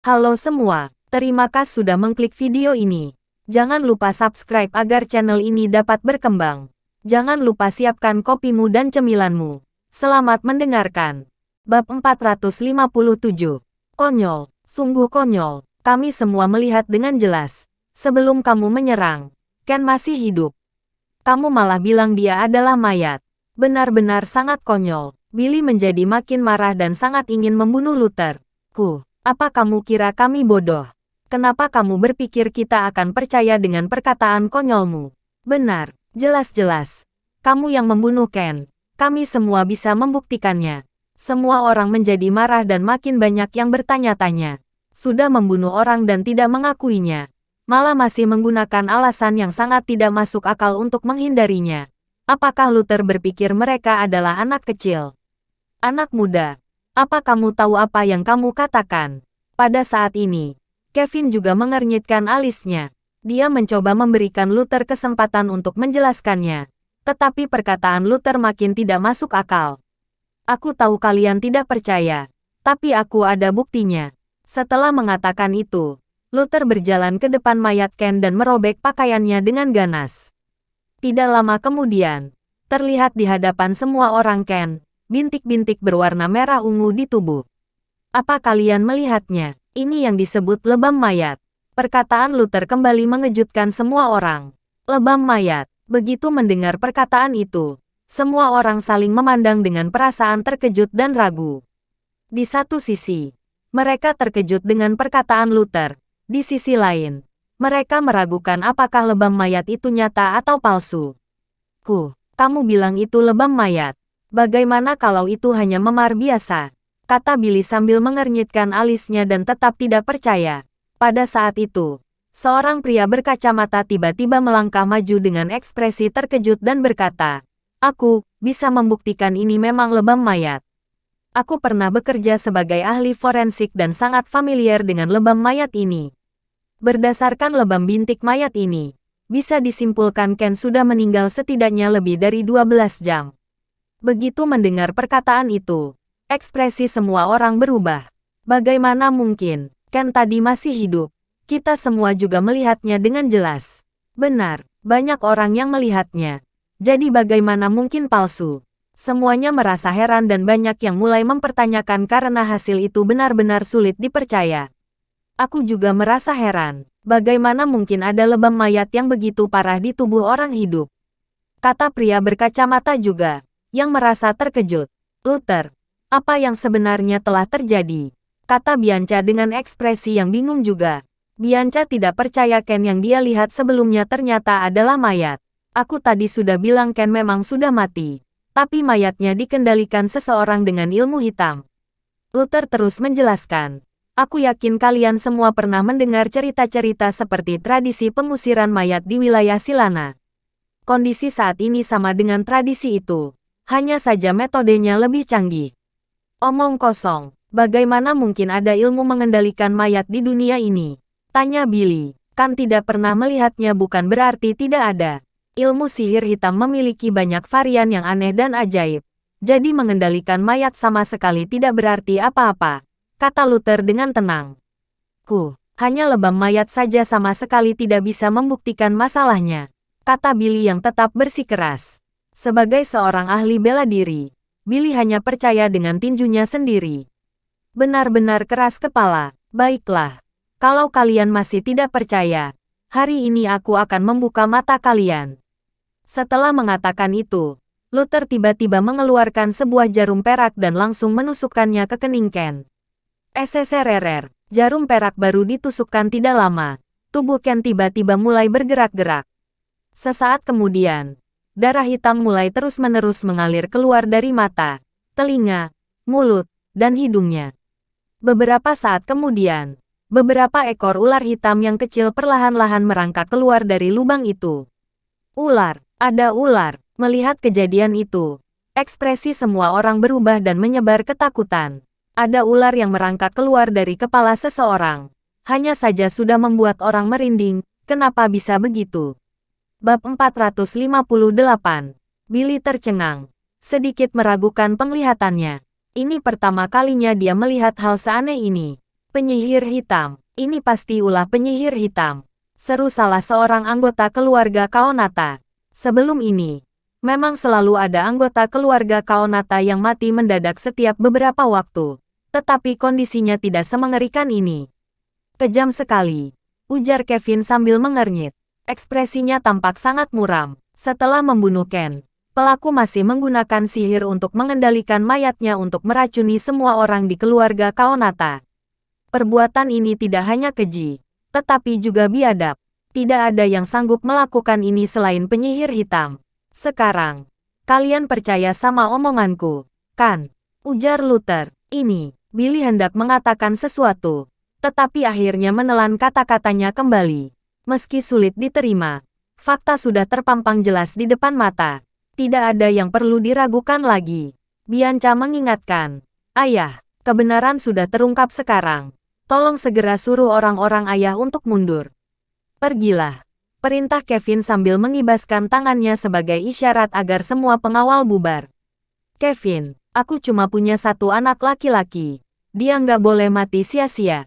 Halo semua, terima kasih sudah mengklik video ini. Jangan lupa subscribe agar channel ini dapat berkembang. Jangan lupa siapkan kopimu dan cemilanmu. Selamat mendengarkan. Bab 457. Konyol, sungguh konyol. Kami semua melihat dengan jelas. Sebelum kamu menyerang, Ken masih hidup. Kamu malah bilang dia adalah mayat. Benar-benar sangat konyol. Billy menjadi makin marah dan sangat ingin membunuh Luther. Apa kamu kira kami bodoh? Kenapa kamu berpikir kita akan percaya dengan perkataan konyolmu? Benar, jelas-jelas. Kamu yang membunuh Ken. Kami semua bisa membuktikannya. Semua orang menjadi marah dan makin banyak yang bertanya-tanya. Sudah membunuh orang dan tidak mengakuinya. Malah masih menggunakan alasan yang sangat tidak masuk akal untuk menghindarinya. Apakah Luther berpikir mereka adalah anak kecil? Anak muda, apa kamu tahu apa yang kamu katakan? Pada saat ini, Kevin juga mengernyitkan alisnya. Dia mencoba memberikan Luther kesempatan untuk menjelaskannya. Tetapi perkataan Luther makin tidak masuk akal. Aku tahu kalian tidak percaya, tapi aku ada buktinya. Setelah mengatakan itu, Luther berjalan ke depan mayat Ken dan merobek pakaiannya dengan ganas. Tidak lama kemudian, terlihat di hadapan semua orang Ken, bintik-bintik berwarna merah ungu di tubuh. Apa kalian melihatnya? Ini yang disebut lebam mayat. Perkataan Luther kembali mengejutkan semua orang. Lebam mayat. Begitu mendengar perkataan itu, semua orang saling memandang dengan perasaan terkejut dan ragu. Di satu sisi, mereka terkejut dengan perkataan Luther. Di sisi lain, mereka meragukan apakah lebam mayat itu nyata atau palsu. Kamu bilang itu lebam mayat. Bagaimana kalau itu hanya memar biasa? Kata Billy sambil mengernyitkan alisnya dan tetap tidak percaya. Pada saat itu, seorang pria berkacamata tiba-tiba melangkah maju dengan ekspresi terkejut dan berkata, "Aku bisa membuktikan ini memang lebam mayat. Aku pernah bekerja sebagai ahli forensik dan sangat familiar dengan lebam mayat ini. Berdasarkan lebam bintik mayat ini, bisa disimpulkan Ken sudah meninggal setidaknya lebih dari 12 jam. Begitu mendengar perkataan itu, ekspresi semua orang berubah. Bagaimana mungkin? Ken tadi masih hidup. Kita semua juga melihatnya dengan jelas. Benar, banyak orang yang melihatnya. Jadi bagaimana mungkin palsu? Semuanya merasa heran dan banyak yang mulai mempertanyakan karena hasil itu benar-benar sulit dipercaya. Aku juga merasa heran. Bagaimana mungkin ada lebam mayat yang begitu parah di tubuh orang hidup? Kata pria berkacamata juga, yang merasa terkejut. Luther, apa yang sebenarnya telah terjadi? Kata Bianca dengan ekspresi yang bingung juga. Bianca tidak percaya Ken yang dia lihat sebelumnya ternyata adalah mayat. Aku tadi sudah bilang Ken memang sudah mati. Tapi mayatnya dikendalikan seseorang dengan ilmu hitam. Luther terus menjelaskan. Aku yakin kalian semua pernah mendengar cerita-cerita seperti tradisi pengusiran mayat di wilayah Silana. Kondisi saat ini sama dengan tradisi itu. Hanya saja metodenya lebih canggih. Omong kosong, bagaimana mungkin ada ilmu mengendalikan mayat di dunia ini? Tanya Billy. Kan tidak pernah melihatnya bukan berarti tidak ada. Ilmu sihir hitam memiliki banyak varian yang aneh dan ajaib. Jadi mengendalikan mayat sama sekali tidak berarti apa-apa, kata Luther dengan tenang. Hanya lebam mayat saja sama sekali tidak bisa membuktikan masalahnya, kata Billy yang tetap bersikeras. Sebagai seorang ahli bela diri, Billy hanya percaya dengan tinjunya sendiri. Benar-benar keras kepala. Baiklah, kalau kalian masih tidak percaya, hari ini aku akan membuka mata kalian. Setelah mengatakan itu, Luther tiba-tiba mengeluarkan sebuah jarum perak dan langsung menusukkannya ke kening Ken. SSRR, jarum perak baru ditusukkan tidak lama. Tubuh Ken tiba-tiba mulai bergerak-gerak. Sesaat kemudian, darah hitam mulai terus-menerus mengalir keluar dari mata, telinga, mulut, dan hidungnya. Beberapa saat kemudian, beberapa ekor ular hitam yang kecil perlahan-lahan merangkak keluar dari lubang itu. Ular, ada ular. Melihat kejadian itu, ekspresi semua orang berubah dan menyebar ketakutan. Ada ular yang merangkak keluar dari kepala seseorang. Hanya saja sudah membuat orang merinding, kenapa bisa begitu? Bab 458. Billy tercengang. Sedikit meragukan penglihatannya. Ini pertama kalinya dia melihat hal seaneh ini. Penyihir hitam. Ini pasti ulah penyihir hitam. Seru salah seorang anggota keluarga Kaonata. Sebelum ini, memang selalu ada anggota keluarga Kaonata yang mati mendadak setiap beberapa waktu. Tetapi kondisinya tidak semengerikan ini. Kejam sekali, ujar Kevin sambil mengernyit. Ekspresinya tampak sangat muram. Setelah membunuh Ken, pelaku masih menggunakan sihir untuk mengendalikan mayatnya untuk meracuni semua orang di keluarga Kaonata. Perbuatan ini tidak hanya keji, tetapi juga biadab. Tidak ada yang sanggup melakukan ini selain penyihir hitam. Sekarang, kalian percaya sama omonganku, kan? Ujar Luther. Ini, Billy hendak mengatakan sesuatu, tetapi akhirnya menelan kata-katanya kembali. Meski sulit diterima, fakta sudah terpampang jelas di depan mata. Tidak ada yang perlu diragukan lagi. Bianca mengingatkan, ayah, kebenaran sudah terungkap sekarang. Tolong segera suruh orang-orang ayah untuk mundur. Pergilah, perintah Kevin sambil mengibaskan tangannya sebagai isyarat agar semua pengawal bubar. Kevin, aku cuma punya satu anak laki-laki. Dia nggak boleh mati sia-sia.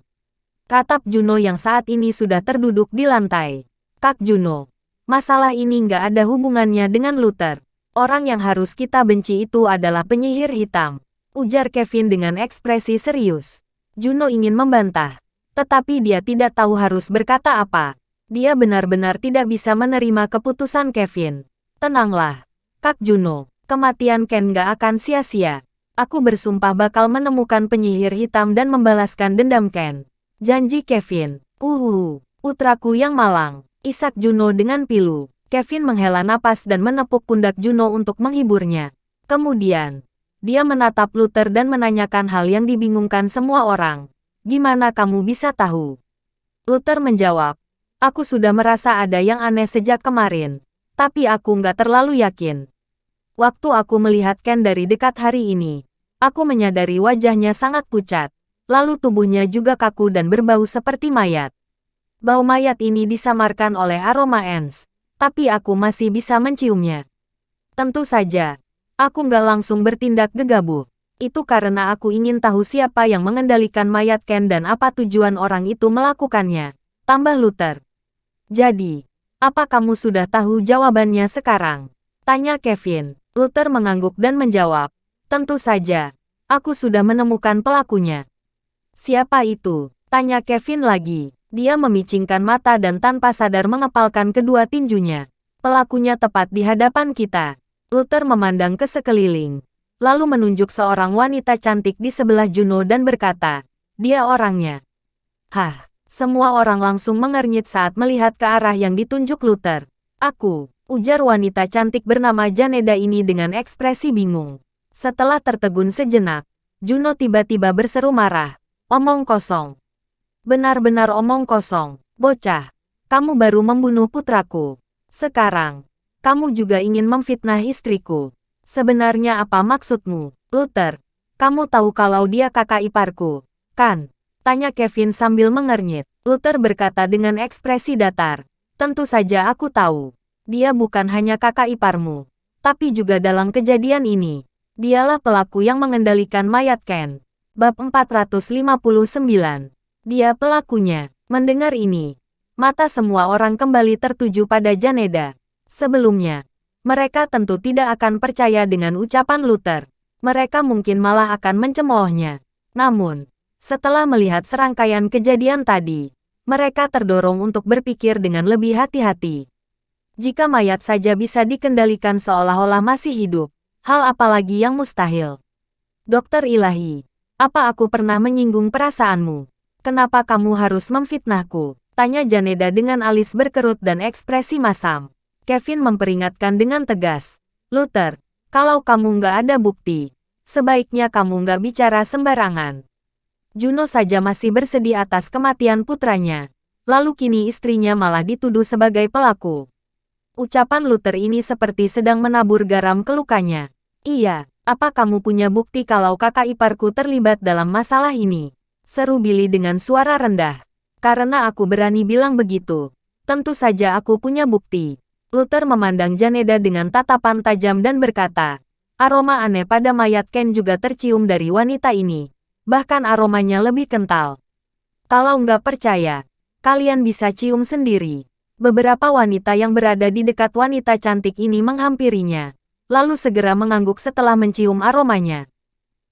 Ratap Juno yang saat ini sudah terduduk di lantai. Kak Juno, masalah ini nggak ada hubungannya dengan Luther. Orang yang harus kita benci itu adalah penyihir hitam. Ujar Kevin dengan ekspresi serius. Juno ingin membantah, tetapi dia tidak tahu harus berkata apa. Dia benar-benar tidak bisa menerima keputusan Kevin. Tenanglah, Kak Juno, kematian Ken gak akan sia-sia. Aku bersumpah bakal menemukan penyihir hitam dan membalaskan dendam Ken. Janji Kevin. Putraku yang malang. Isak Juno dengan pilu. Kevin menghela napas dan menepuk pundak Juno untuk menghiburnya. Kemudian, dia menatap Luther dan menanyakan hal yang dibingungkan semua orang. Gimana kamu bisa tahu? Luther menjawab, aku sudah merasa ada yang aneh sejak kemarin. Tapi aku nggak terlalu yakin. Waktu aku melihat Ken dari dekat hari ini, aku menyadari wajahnya sangat pucat. Lalu tubuhnya juga kaku dan berbau seperti mayat. Bau mayat ini disamarkan oleh aroma ens, tapi aku masih bisa menciumnya. Tentu saja, aku nggak langsung bertindak gegabah. Itu karena aku ingin tahu siapa yang mengendalikan mayat Ken dan apa tujuan orang itu melakukannya. Tambah Luther. Jadi, apa kamu sudah tahu jawabannya sekarang? Tanya Kevin. Luther mengangguk dan menjawab. Tentu saja, aku sudah menemukan pelakunya. Siapa itu? Tanya Kevin lagi. Dia memicingkan mata dan tanpa sadar mengepalkan kedua tinjunya. Pelakunya tepat di hadapan kita. Luther memandang ke sekeliling, lalu menunjuk seorang wanita cantik di sebelah Juno dan berkata, dia orangnya. Hah, semua orang langsung mengernyit saat melihat ke arah yang ditunjuk Luther. Aku, ujar wanita cantik bernama Janeda ini dengan ekspresi bingung. Setelah tertegun sejenak, Juno tiba-tiba berseru marah. Omong kosong. Benar-benar omong kosong, bocah. Kamu baru membunuh putraku. Sekarang, kamu juga ingin memfitnah istriku. Sebenarnya apa maksudmu, Luther? Kamu tahu kalau dia kakak iparku, kan? Tanya Kevin sambil mengernyit. Luther berkata dengan ekspresi datar. Tentu saja aku tahu. Dia bukan hanya kakak iparmu, tapi juga dalam kejadian ini, dialah pelaku yang mengendalikan mayat Ken. Bab 459. Dia pelakunya. Mendengar ini, mata semua orang kembali tertuju pada Janeda. Sebelumnya, mereka tentu tidak akan percaya dengan ucapan Luther. Mereka mungkin malah akan mencemoohnya. Namun, setelah melihat serangkaian kejadian tadi, mereka terdorong untuk berpikir dengan lebih hati-hati. Jika mayat saja bisa dikendalikan seolah-olah masih hidup, hal apalagi yang mustahil? Dokter ilahi, apa aku pernah menyinggung perasaanmu? Kenapa kamu harus memfitnahku? Tanya Janeda dengan alis berkerut dan ekspresi masam. Kevin memperingatkan dengan tegas. Luther, kalau kamu nggak ada bukti, sebaiknya kamu nggak bicara sembarangan. Juno saja masih bersedih atas kematian putranya. Lalu kini istrinya malah dituduh sebagai pelaku. Ucapan Luther ini seperti sedang menabur garam ke lukanya. Iya, apa kamu punya bukti kalau kakak iparku terlibat dalam masalah ini? Seru Billy dengan suara rendah. Karena aku berani bilang begitu. Tentu saja aku punya bukti. Luther memandang Janeda dengan tatapan tajam dan berkata, aroma aneh pada mayat Ken juga tercium dari wanita ini. Bahkan aromanya lebih kental. Kalau nggak percaya, kalian bisa cium sendiri. Beberapa wanita yang berada di dekat wanita cantik ini menghampirinya, lalu segera mengangguk setelah mencium aromanya.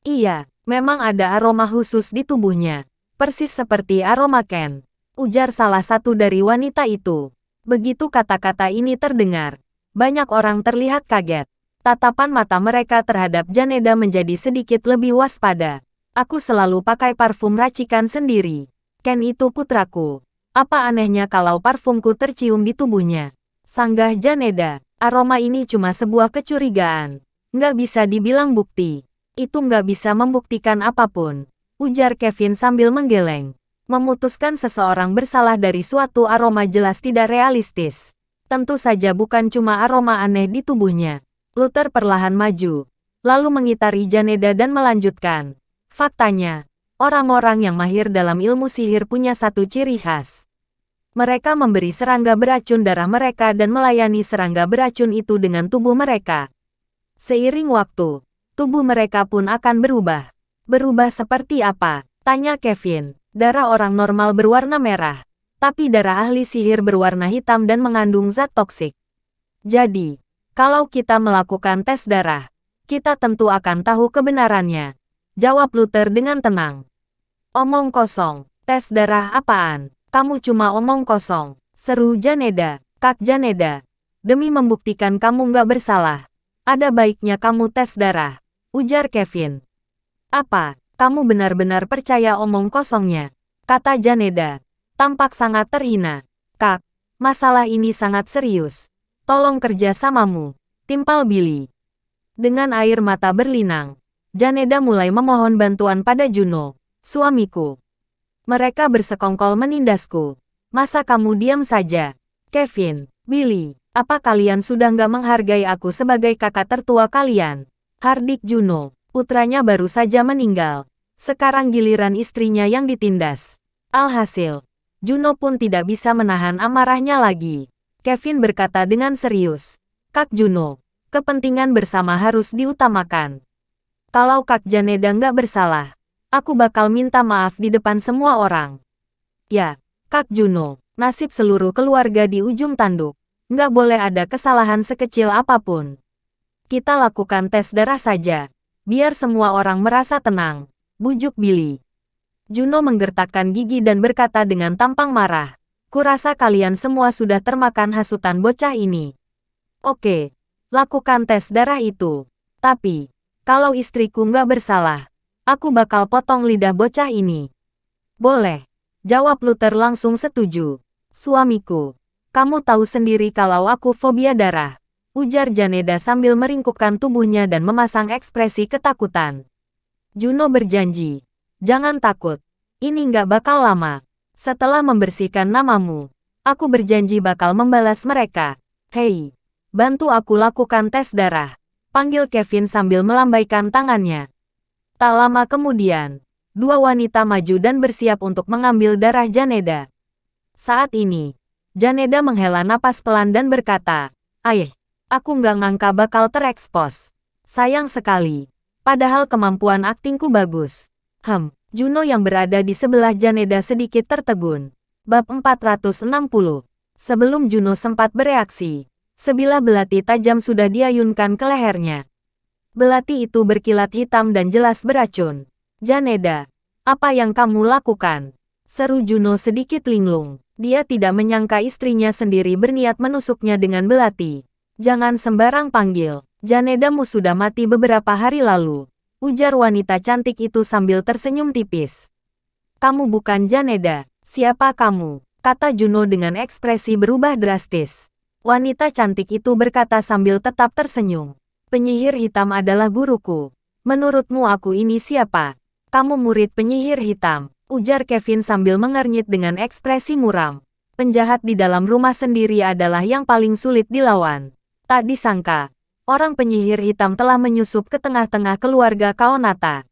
Iya, memang ada aroma khusus di tubuhnya. Persis seperti aroma Ken, ujar salah satu dari wanita itu. Begitu kata-kata ini terdengar, banyak orang terlihat kaget. Tatapan mata mereka terhadap Janeda menjadi sedikit lebih waspada. Aku selalu pakai parfum racikan sendiri. Ken itu putraku. Apa anehnya kalau parfumku tercium di tubuhnya? Sanggah Janeda, aroma ini cuma sebuah kecurigaan. Nggak bisa dibilang bukti. Itu nggak bisa membuktikan apapun, ujar Kevin sambil menggeleng. Memutuskan seseorang bersalah dari suatu aroma jelas tidak realistis. Tentu saja bukan cuma aroma aneh di tubuhnya. Luther perlahan maju, lalu mengitari Janeda dan melanjutkan. Faktanya, orang-orang yang mahir dalam ilmu sihir punya satu ciri khas. Mereka memberi serangga beracun darah mereka dan melayani serangga beracun itu dengan tubuh mereka. Seiring waktu, tubuh mereka pun akan berubah. Berubah seperti apa? Tanya Kevin. Darah orang normal berwarna merah, tapi darah ahli sihir berwarna hitam dan mengandung zat toksik. Jadi, kalau kita melakukan tes darah, kita tentu akan tahu kebenarannya. Jawab Luther dengan tenang. Omong kosong, tes darah apaan? Kamu cuma omong kosong, seru Janeda. Kak Janeda, demi membuktikan kamu nggak bersalah, ada baiknya kamu tes darah, ujar Kevin. Apa, kamu benar-benar percaya omong kosongnya? Kata Janeda, tampak sangat terhina. Kak, masalah ini sangat serius. Tolong kerja samamu, timpal Billy. Dengan air mata berlinang, Janeda mulai memohon bantuan pada Juno, suamiku. Mereka bersekongkol menindasku. Masa kamu diam saja? Kevin, Billy, apa kalian sudah nggak menghargai aku sebagai kakak tertua kalian? Hardik Juno, putranya baru saja meninggal. Sekarang giliran istrinya yang ditindas. Alhasil, Juno pun tidak bisa menahan amarahnya lagi. Kevin berkata dengan serius. Kak Juno, kepentingan bersama harus diutamakan. Kalau Kak Janeda nggak bersalah, aku bakal minta maaf di depan semua orang. Ya, Kak Juno, nasib seluruh keluarga di ujung tanduk. Nggak boleh ada kesalahan sekecil apapun. Kita lakukan tes darah saja, biar semua orang merasa tenang, bujuk Billy. Juno menggertakkan gigi dan berkata dengan tampang marah. Kurasa kalian semua sudah termakan hasutan bocah ini. Oke, lakukan tes darah itu. Tapi, kalau istriku nggak bersalah, aku bakal potong lidah bocah ini. Boleh, jawab Luther langsung setuju. Suamiku, kamu tahu sendiri kalau aku fobia darah, ujar Janeda sambil meringkukkan tubuhnya dan memasang ekspresi ketakutan. Juno berjanji, jangan takut, ini nggak bakal lama. Setelah membersihkan namamu, aku berjanji bakal membalas mereka. Hei, bantu aku lakukan tes darah, panggil Kevin sambil melambaikan tangannya. Tak lama kemudian, dua wanita maju dan bersiap untuk mengambil darah Janeda. Saat ini, Janeda menghela napas pelan dan berkata, aku nggak ngangka bakal terekspos. Sayang sekali, padahal kemampuan aktingku bagus. Juno yang berada di sebelah Janeda sedikit tertegun. Bab 460. Sebelum Juno sempat bereaksi, sebilah belati tajam sudah diayunkan ke lehernya. Belati itu berkilat hitam dan jelas beracun. Janeda, apa yang kamu lakukan? Seru Juno sedikit linglung. Dia tidak menyangka istrinya sendiri berniat menusuknya dengan belati. Jangan sembarang panggil. Janedamu sudah mati beberapa hari lalu, ujar wanita cantik itu sambil tersenyum tipis. Kamu bukan Janeda. Siapa kamu? Kata Juno dengan ekspresi berubah drastis. Wanita cantik itu berkata sambil tetap tersenyum. Penyihir hitam adalah guruku. Menurutmu aku ini siapa? Kamu murid penyihir hitam, ujar Kevin sambil mengernyit dengan ekspresi muram. Penjahat di dalam rumah sendiri adalah yang paling sulit dilawan. Tak disangka, orang penyihir hitam telah menyusup ke tengah-tengah keluarga Kaonata.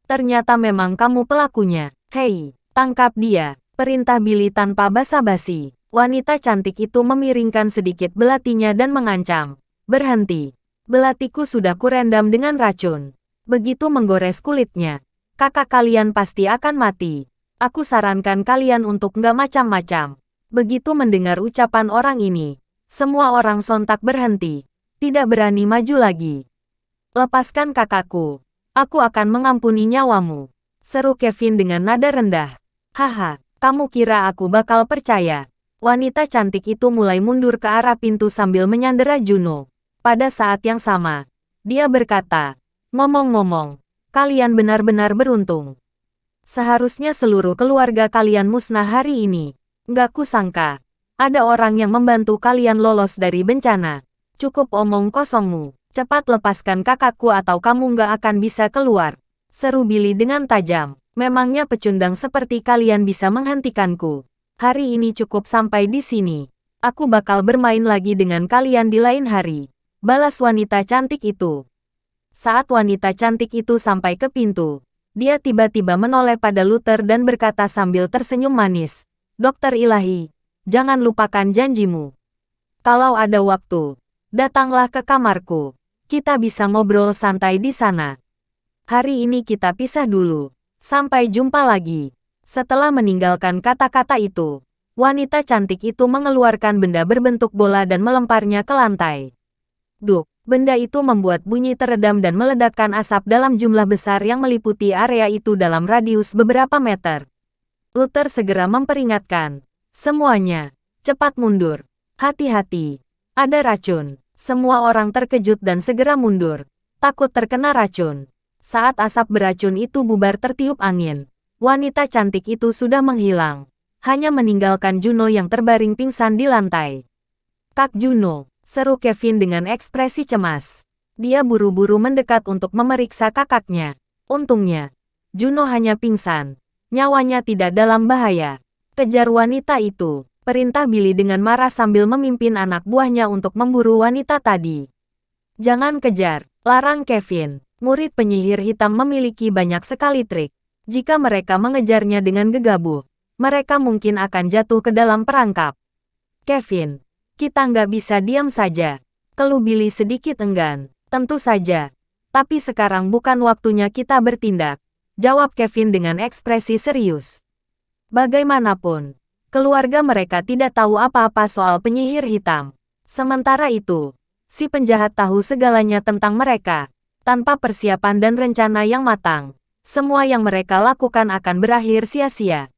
Ternyata memang kamu pelakunya. Hei, tangkap dia, perintah Billy tanpa basa-basi. Wanita cantik itu memiringkan sedikit belatinya dan mengancam. Berhenti. Belatiku sudah kurendam dengan racun. Begitu menggores kulitnya, kakak kalian pasti akan mati. Aku sarankan kalian untuk nggak macam-macam. Begitu mendengar ucapan orang ini, semua orang sontak berhenti, tidak berani maju lagi. Lepaskan kakakku. Aku akan mengampuni nyawamu, seru Kevin dengan nada rendah. Haha, kamu kira aku bakal percaya? Wanita cantik itu mulai mundur ke arah pintu sambil menyandera Juno. Pada saat yang sama, dia berkata, ngomong-ngomong, kalian benar-benar beruntung. Seharusnya seluruh keluarga kalian musnah hari ini. Nggak kusangka, ada orang yang membantu kalian lolos dari bencana. Cukup omong kosongmu. Cepat lepaskan kakakku atau kamu nggak akan bisa keluar. Seru Billy dengan tajam. Memangnya pecundang seperti kalian bisa menghentikanku? Hari ini cukup sampai di sini. Aku bakal bermain lagi dengan kalian di lain hari. Balas wanita cantik itu. Saat wanita cantik itu sampai ke pintu, dia tiba-tiba menoleh pada Luther dan berkata sambil tersenyum manis, Dokter Ilahi, jangan lupakan janjimu. Kalau ada waktu, datanglah ke kamarku. Kita bisa ngobrol santai di sana. Hari ini kita pisah dulu. Sampai jumpa lagi. Setelah meninggalkan kata-kata itu, wanita cantik itu mengeluarkan benda berbentuk bola dan melemparnya ke lantai. Duk, benda itu membuat bunyi teredam dan meledakkan asap dalam jumlah besar yang meliputi area itu dalam radius beberapa meter. Luther segera memperingatkan, semuanya, cepat mundur. Hati-hati, ada racun. Semua orang terkejut dan segera mundur, takut terkena racun. Saat asap beracun itu bubar tertiup angin, wanita cantik itu sudah menghilang, hanya meninggalkan Juno yang terbaring pingsan di lantai. Kak Juno, seru Kevin dengan ekspresi cemas. Dia buru-buru mendekat untuk memeriksa kakaknya. Untungnya, Juno hanya pingsan, nyawanya tidak dalam bahaya. Kejar wanita itu. Perintah Billy dengan marah sambil memimpin anak buahnya untuk memburu wanita tadi. Jangan kejar, larang Kevin. Murid penyihir hitam memiliki banyak sekali trik. Jika mereka mengejarnya dengan gegabah, mereka mungkin akan jatuh ke dalam perangkap. Kevin, kita nggak bisa diam saja. Keluh Billy sedikit enggan. Tentu saja. Tapi sekarang bukan waktunya kita bertindak, jawab Kevin dengan ekspresi serius. Bagaimanapun, keluarga mereka tidak tahu apa-apa soal penyihir hitam. Sementara itu, si penjahat tahu segalanya tentang mereka. Tanpa persiapan dan rencana yang matang, semua yang mereka lakukan akan berakhir sia-sia.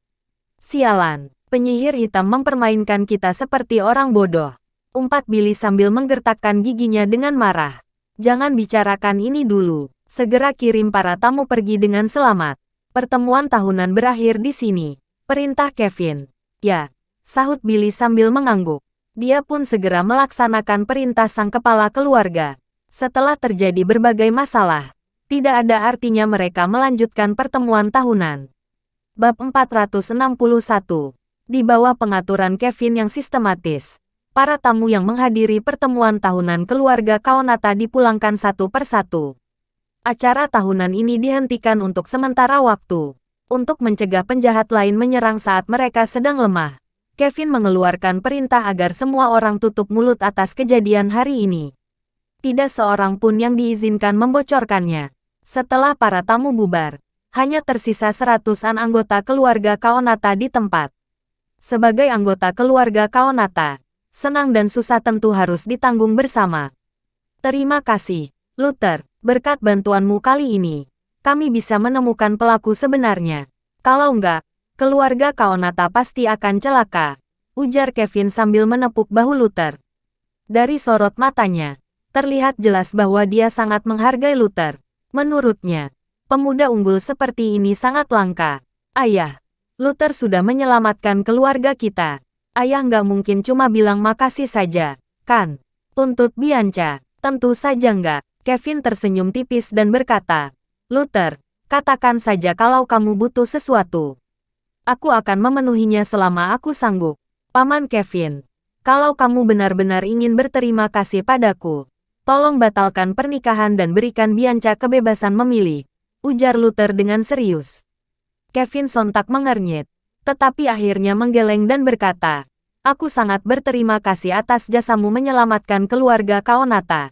Sialan, penyihir hitam mempermainkan kita seperti orang bodoh. Umpat Billy sambil menggertakkan giginya dengan marah. Jangan bicarakan ini dulu. Segera kirim para tamu pergi dengan selamat. Pertemuan tahunan berakhir di sini. Perintah Kevin. Ya, sahut Billy sambil mengangguk. Dia pun segera melaksanakan perintah sang kepala keluarga. Setelah terjadi berbagai masalah, tidak ada artinya mereka melanjutkan pertemuan tahunan. Bab 461. Di bawah pengaturan Kevin yang sistematis, para tamu yang menghadiri pertemuan tahunan keluarga Kaonata dipulangkan satu persatu. Acara tahunan ini dihentikan untuk sementara waktu. Untuk mencegah penjahat lain menyerang saat mereka sedang lemah, Kevin mengeluarkan perintah agar semua orang tutup mulut atas kejadian hari ini. Tidak seorang pun yang diizinkan membocorkannya. Setelah para tamu bubar, hanya tersisa 100-an anggota keluarga Kaonata di tempat. Sebagai anggota keluarga Kaonata, senang dan susah tentu harus ditanggung bersama. Terima kasih, Luther. Berkat bantuanmu kali ini, kami bisa menemukan pelaku sebenarnya. Kalau enggak, keluarga Kaonata pasti akan celaka, ujar Kevin sambil menepuk bahu Luther. Dari sorot matanya, terlihat jelas bahwa dia sangat menghargai Luther. Menurutnya, pemuda unggul seperti ini sangat langka. Ayah, Luther sudah menyelamatkan keluarga kita. Ayah nggak mungkin cuma bilang makasih saja, kan? Tuntut Bianca. Tentu saja nggak. Kevin tersenyum tipis dan berkata, Luther, katakan saja kalau kamu butuh sesuatu. Aku akan memenuhinya selama aku sanggup. Paman Kevin, kalau kamu benar-benar ingin berterima kasih padaku, tolong batalkan pernikahan dan berikan Bianca kebebasan memilih, ujar Luther dengan serius. Kevin sontak mengernyit, tetapi akhirnya menggeleng dan berkata, aku sangat berterima kasih atas jasamu menyelamatkan keluarga Kaonata.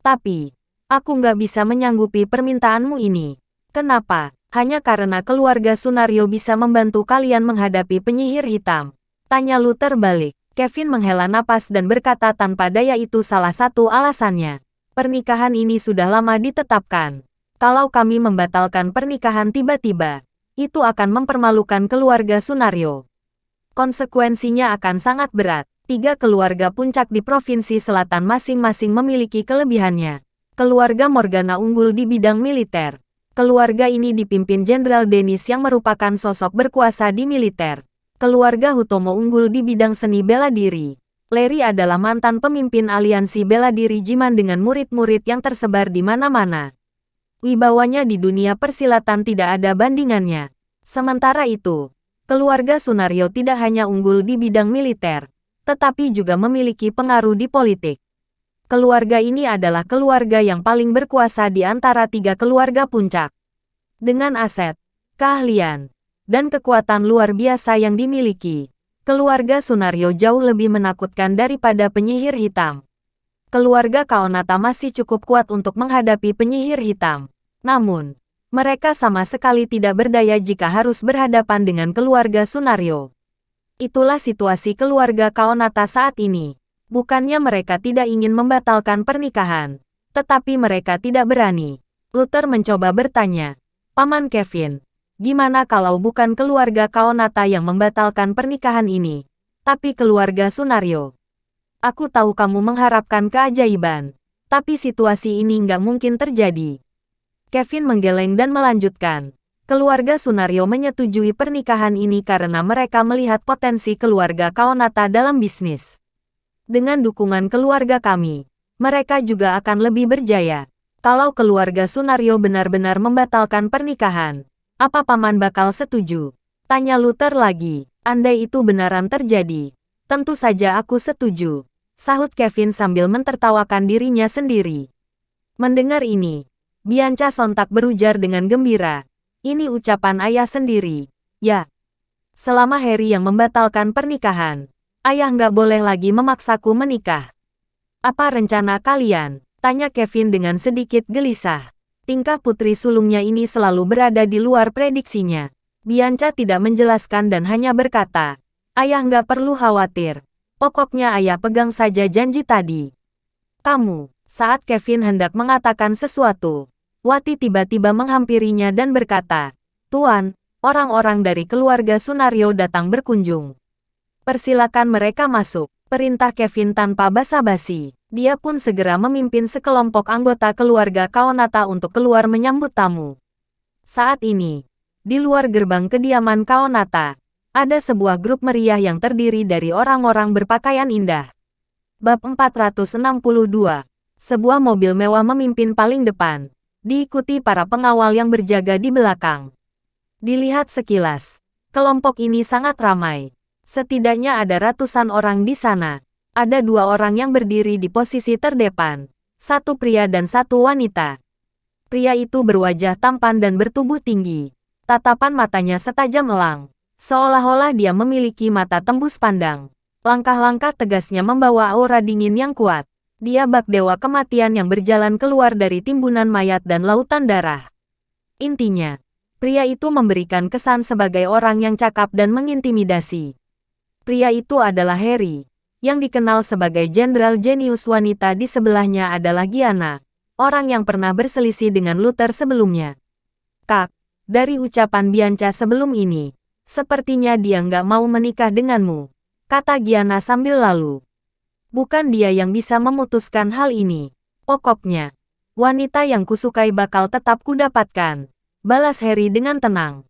Tapi, aku nggak bisa menyanggupi permintaanmu ini. Kenapa? Hanya karena keluarga Sunario bisa membantu kalian menghadapi penyihir hitam? Tanya Luther balik. Kevin menghela napas dan berkata tanpa daya itu salah satu alasannya. Pernikahan ini sudah lama ditetapkan. Kalau kami membatalkan pernikahan tiba-tiba, itu akan mempermalukan keluarga Sunario. Konsekuensinya akan sangat berat. 3 keluarga puncak di Provinsi Selatan masing-masing memiliki kelebihannya. Keluarga Morgana unggul di bidang militer. Keluarga ini dipimpin Jenderal Dennis yang merupakan sosok berkuasa di militer. Keluarga Hutomo unggul di bidang seni bela diri. Larry adalah mantan pemimpin aliansi bela diri Jiman dengan murid-murid yang tersebar di mana-mana. Wibawanya di dunia persilatan tidak ada bandingannya. Sementara itu, keluarga Sunario tidak hanya unggul di bidang militer, tetapi juga memiliki pengaruh di politik. Keluarga ini adalah keluarga yang paling berkuasa di antara 3 keluarga puncak. Dengan aset, keahlian, dan kekuatan luar biasa yang dimiliki, keluarga Sunario jauh lebih menakutkan daripada penyihir hitam. Keluarga Kaonata masih cukup kuat untuk menghadapi penyihir hitam. Namun, mereka sama sekali tidak berdaya jika harus berhadapan dengan keluarga Sunario. Itulah situasi keluarga Kaonata saat ini. Bukannya mereka tidak ingin membatalkan pernikahan, tetapi mereka tidak berani. Luther mencoba bertanya, Paman Kevin, gimana kalau bukan keluarga Kaonata yang membatalkan pernikahan ini, tapi keluarga Sunario? Aku tahu kamu mengharapkan keajaiban, tapi situasi ini nggak mungkin terjadi. Kevin menggeleng dan melanjutkan, keluarga Sunario menyetujui pernikahan ini karena mereka melihat potensi keluarga Kaonata dalam bisnis. Dengan dukungan keluarga kami, mereka juga akan lebih berjaya. Kalau keluarga Sunario benar-benar membatalkan pernikahan, apa Paman bakal setuju? Tanya Luther lagi. Andai itu benaran terjadi, tentu saja aku setuju, sahut Kevin sambil mentertawakan dirinya sendiri. Mendengar ini, Bianca sontak berujar dengan gembira. Ini ucapan ayah sendiri. Ya, selama Harry yang membatalkan pernikahan, ayah nggak boleh lagi memaksaku menikah. Apa rencana kalian? Tanya Kevin dengan sedikit gelisah. Tingkah putri sulungnya ini selalu berada di luar prediksinya. Bianca tidak menjelaskan dan hanya berkata, ayah nggak perlu khawatir. Pokoknya ayah pegang saja janji tadi. Kamu, saat Kevin hendak mengatakan sesuatu, Wati tiba-tiba menghampirinya dan berkata, Tuan, orang-orang dari keluarga Sunario datang berkunjung. Persilakan mereka masuk, perintah Kevin tanpa basa-basi. Dia pun segera memimpin sekelompok anggota keluarga Kaonata untuk keluar menyambut tamu. Saat ini, di luar gerbang kediaman Kaonata, ada sebuah grup meriah yang terdiri dari orang-orang berpakaian indah. Bab 462. Sebuah mobil mewah memimpin paling depan, diikuti para pengawal yang berjaga di belakang. Dilihat sekilas, kelompok ini sangat ramai. Setidaknya ada ratusan orang di sana. Ada 2 orang yang berdiri di posisi terdepan, 1 pria dan 1 wanita. Pria itu berwajah tampan dan bertubuh tinggi. Tatapan matanya setajam elang, seolah-olah dia memiliki mata tembus pandang. Langkah-langkah tegasnya membawa aura dingin yang kuat. Dia bak dewa kematian yang berjalan keluar dari timbunan mayat dan lautan darah. Intinya, pria itu memberikan kesan sebagai orang yang cakap dan mengintimidasi. Pria itu adalah Harry, yang dikenal sebagai Jenderal Jenius. Wanita di sebelahnya adalah Gianna, orang yang pernah berselisih dengan Luther sebelumnya. Kak, dari ucapan Bianca sebelum ini, sepertinya dia nggak mau menikah denganmu, kata Gianna sambil lalu. Bukan dia yang bisa memutuskan hal ini. Pokoknya, wanita yang kusukai bakal tetap kudapatkan, balas Harry dengan tenang.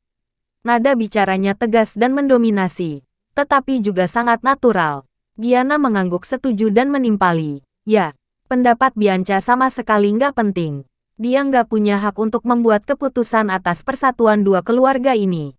Nada bicaranya tegas dan mendominasi, tetapi juga sangat natural. Gianna mengangguk setuju dan menimpali. Ya, pendapat Bianca sama sekali nggak penting. Dia nggak punya hak untuk membuat keputusan atas persatuan 2 keluarga ini.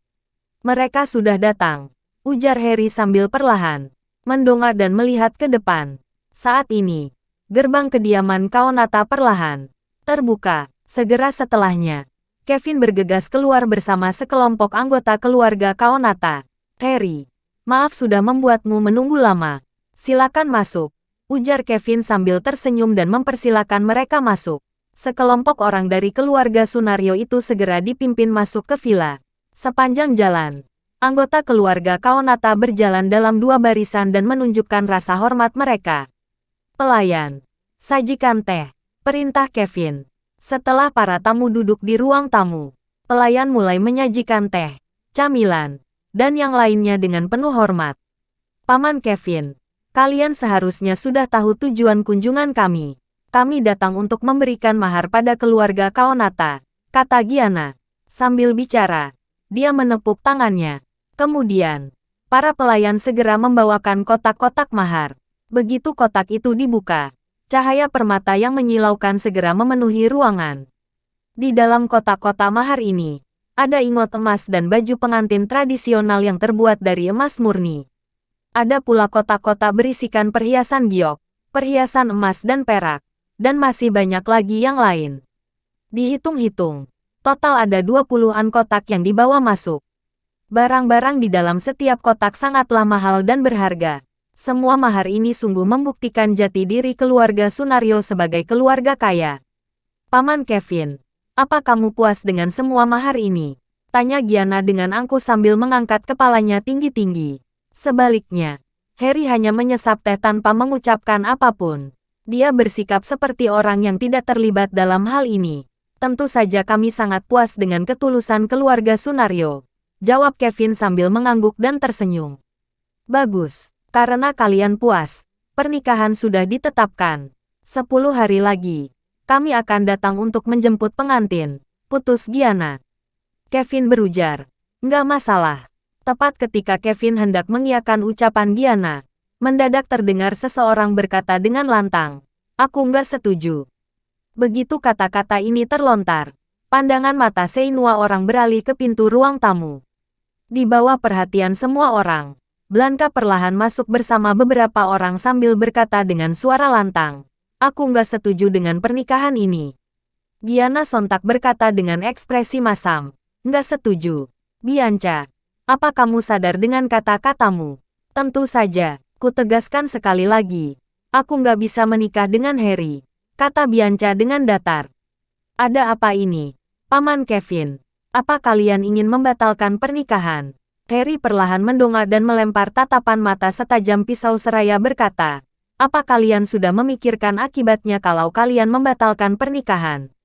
Mereka sudah datang, ujar Harry sambil perlahan mendongak dan melihat ke depan. Saat ini, gerbang kediaman Kaonata perlahan terbuka. Segera setelahnya, Kevin bergegas keluar bersama sekelompok anggota keluarga Kaonata. Harry, maaf sudah membuatmu menunggu lama. Silakan masuk, ujar Kevin sambil tersenyum dan mempersilakan mereka masuk. Sekelompok orang dari keluarga Sunario itu segera dipimpin masuk ke villa. Sepanjang jalan, anggota keluarga Kaonata berjalan dalam dua barisan dan menunjukkan rasa hormat mereka. Pelayan, sajikan teh, perintah Kevin. Setelah para tamu duduk di ruang tamu, pelayan mulai menyajikan teh, camilan, dan yang lainnya dengan penuh hormat. Paman Kevin, kalian seharusnya sudah tahu tujuan kunjungan kami. Kami datang untuk memberikan mahar pada keluarga Kaonata, kata Giana. Sambil bicara, dia menepuk tangannya. Kemudian, para pelayan segera membawakan kotak-kotak mahar. Begitu kotak itu dibuka, cahaya permata yang menyilaukan segera memenuhi ruangan. Di dalam kotak-kotak mahar ini, ada ingot emas dan baju pengantin tradisional yang terbuat dari emas murni. Ada pula kotak-kotak berisikan perhiasan giok, perhiasan emas dan perak, dan masih banyak lagi yang lain. Dihitung-hitung, total ada 20-an kotak yang dibawa masuk. Barang-barang di dalam setiap kotak sangatlah mahal dan berharga. Semua mahar ini sungguh membuktikan jati diri keluarga Sunario sebagai keluarga kaya. Paman Kevin, apa kamu puas dengan semua mahar ini? Tanya Giana dengan angkuh sambil mengangkat kepalanya tinggi-tinggi. Sebaliknya, Harry hanya menyesap teh tanpa mengucapkan apapun. Dia bersikap seperti orang yang tidak terlibat dalam hal ini. Tentu saja kami sangat puas dengan ketulusan keluarga Sunario, jawab Kevin sambil mengangguk dan tersenyum. Bagus, karena kalian puas, pernikahan sudah ditetapkan. 10 hari lagi, kami akan datang untuk menjemput pengantin, putus Giana. Kevin berujar, nggak masalah. Tepat ketika Kevin hendak mengiyakan ucapan Giana, mendadak terdengar seseorang berkata dengan lantang, aku nggak setuju. Begitu kata-kata ini terlontar, pandangan mata Seinua orang beralih ke pintu ruang tamu. Di bawah perhatian semua orang, Blanka perlahan masuk bersama beberapa orang sambil berkata dengan suara lantang, aku nggak setuju dengan pernikahan ini. Giana sontak berkata dengan ekspresi masam, nggak setuju. Bianca, apa kamu sadar dengan kata-katamu? Tentu saja. Kutegaskan sekali lagi, aku nggak bisa menikah dengan Harry, kata Bianca dengan datar. Ada apa ini, Paman Kevin? Apa kalian ingin membatalkan pernikahan? Harry perlahan mendongak dan melempar tatapan mata setajam pisau seraya berkata, apa kalian sudah memikirkan akibatnya kalau kalian membatalkan pernikahan?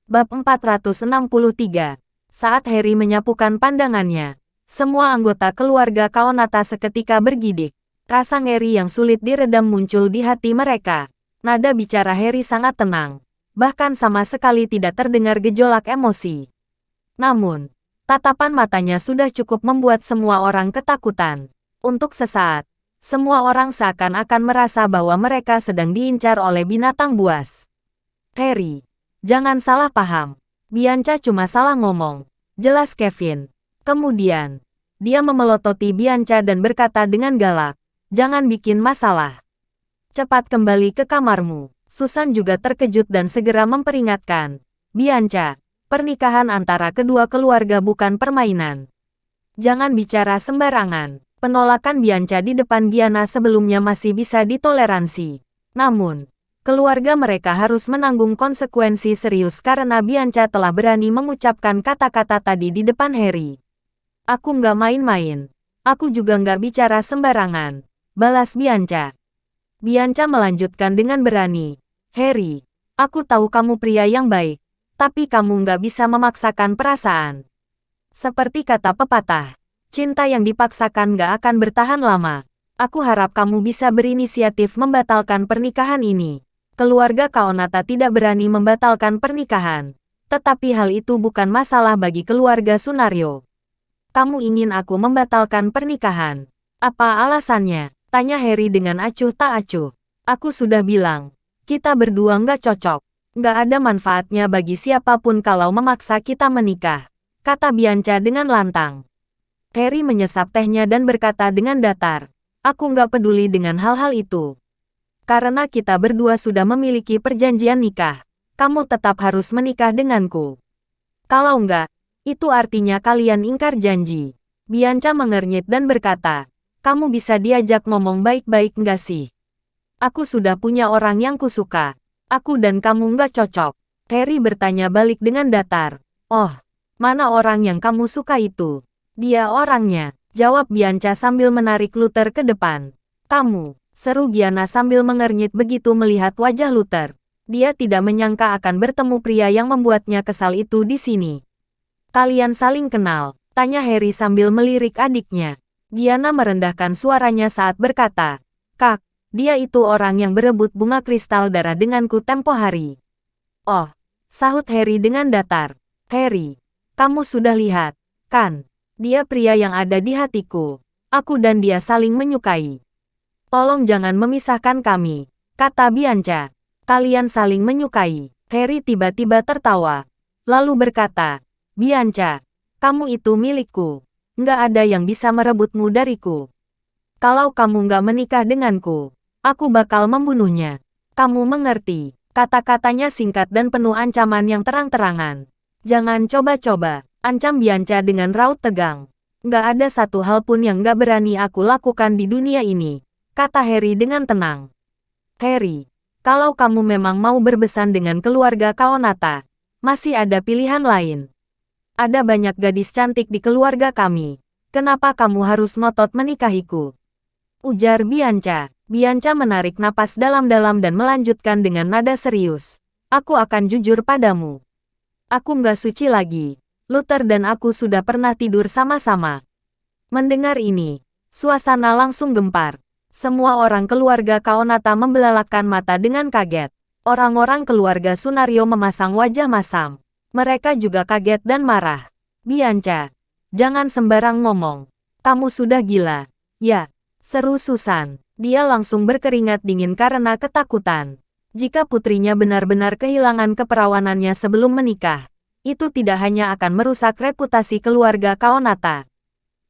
Bab 463. Saat Harry menyapukan pandangannya, semua anggota keluarga Kaonata seketika bergidik. Rasa ngeri yang sulit diredam muncul di hati mereka. Nada bicara Harry sangat tenang, bahkan sama sekali tidak terdengar gejolak emosi. Namun, tatapan matanya sudah cukup membuat semua orang ketakutan. Untuk sesaat, semua orang seakan-akan merasa bahwa mereka sedang diincar oleh binatang buas. Harry, jangan salah paham. Bianca cuma salah ngomong, jelas Kevin. Kemudian, dia memelototi Bianca dan berkata dengan galak, jangan bikin masalah. Cepat kembali ke kamarmu. Susan juga terkejut dan segera memperingatkan. Bianca, pernikahan antara kedua keluarga bukan permainan. Jangan bicara sembarangan. Penolakan Bianca di depan Giana sebelumnya masih bisa ditoleransi. Namun, keluarga mereka harus menanggung konsekuensi serius karena Bianca telah berani mengucapkan kata-kata tadi di depan Harry. Aku nggak main-main. Aku juga nggak bicara sembarangan, balas Bianca. Bianca melanjutkan dengan berani. Harry, aku tahu kamu pria yang baik, tapi kamu nggak bisa memaksakan perasaan. Seperti kata pepatah, cinta yang dipaksakan nggak akan bertahan lama. Aku harap kamu bisa berinisiatif membatalkan pernikahan ini. Keluarga Kaonata tidak berani membatalkan pernikahan, tetapi hal itu bukan masalah bagi keluarga Sunario. Kamu ingin aku membatalkan pernikahan? Apa alasannya? Tanya Harry dengan acuh tak acuh. Aku sudah bilang, kita berdua nggak cocok. Nggak ada manfaatnya bagi siapapun kalau memaksa kita menikah, kata Bianca dengan lantang. Harry menyesap tehnya dan berkata dengan datar, aku nggak peduli dengan hal-hal itu. Karena kita berdua sudah memiliki perjanjian nikah, kamu tetap harus menikah denganku. Kalau nggak, itu artinya kalian ingkar janji. Bianca mengernyit dan berkata, kamu bisa diajak ngomong baik-baik nggak sih? Aku sudah punya orang yang kusuka. Aku dan kamu nggak cocok. Harry bertanya balik dengan datar. Oh, mana orang yang kamu suka itu? Dia orangnya, jawab Bianca sambil menarik Luther ke depan. Kamu, seru Gianna sambil mengernyit begitu melihat wajah Luther. Dia tidak menyangka akan bertemu pria yang membuatnya kesal itu di sini. Kalian saling kenal, tanya Harry sambil melirik adiknya. Gianna merendahkan suaranya saat berkata, Kak, dia itu orang yang berebut bunga kristal darah denganku tempo hari. Oh, sahut Harry dengan datar. Harry, kamu sudah lihat, kan? Dia pria yang ada di hatiku. Aku dan dia saling menyukai. Tolong jangan memisahkan kami, kata Bianca. Kalian saling menyukai. Harry tiba-tiba tertawa. Lalu berkata, Bianca, kamu itu milikku. Nggak ada yang bisa merebutmu dariku. Kalau kamu nggak menikah denganku, aku bakal membunuhnya. Kamu mengerti? Kata-katanya singkat dan penuh ancaman yang terang-terangan. Jangan coba-coba, ancam Bianca dengan raut tegang. Nggak ada satu hal pun yang nggak berani aku lakukan di dunia ini, kata Harry dengan tenang. Harry, kalau kamu memang mau berbesan dengan keluarga Kaonata, masih ada pilihan lain. Ada banyak gadis cantik di keluarga kami. Kenapa kamu harus ngotot menikahiku? Ujar Bianca. Bianca menarik napas dalam-dalam dan melanjutkan dengan nada serius. Aku akan jujur padamu. Aku nggak suci lagi. Luther dan aku sudah pernah tidur sama-sama. Mendengar ini, suasana langsung gempar. Semua orang keluarga Kaonata membelalakkan mata dengan kaget. Orang-orang keluarga Sunario memasang wajah masam. Mereka juga kaget dan marah. Bianca, jangan sembarang ngomong. Kamu sudah gila. Ya, seru Susan. Dia langsung berkeringat dingin karena ketakutan. Jika putrinya benar-benar kehilangan keperawanannya sebelum menikah, itu tidak hanya akan merusak reputasi keluarga Kaonata.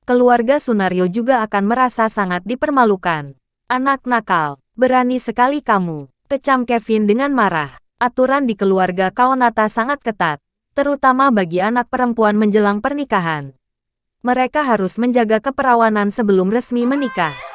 Keluarga Sunario juga akan merasa sangat dipermalukan. Anak nakal, berani sekali kamu, kecam Kevin dengan marah. Aturan di keluarga Kaonata sangat ketat, terutama bagi anak perempuan menjelang pernikahan. Mereka harus menjaga keperawanan sebelum resmi menikah.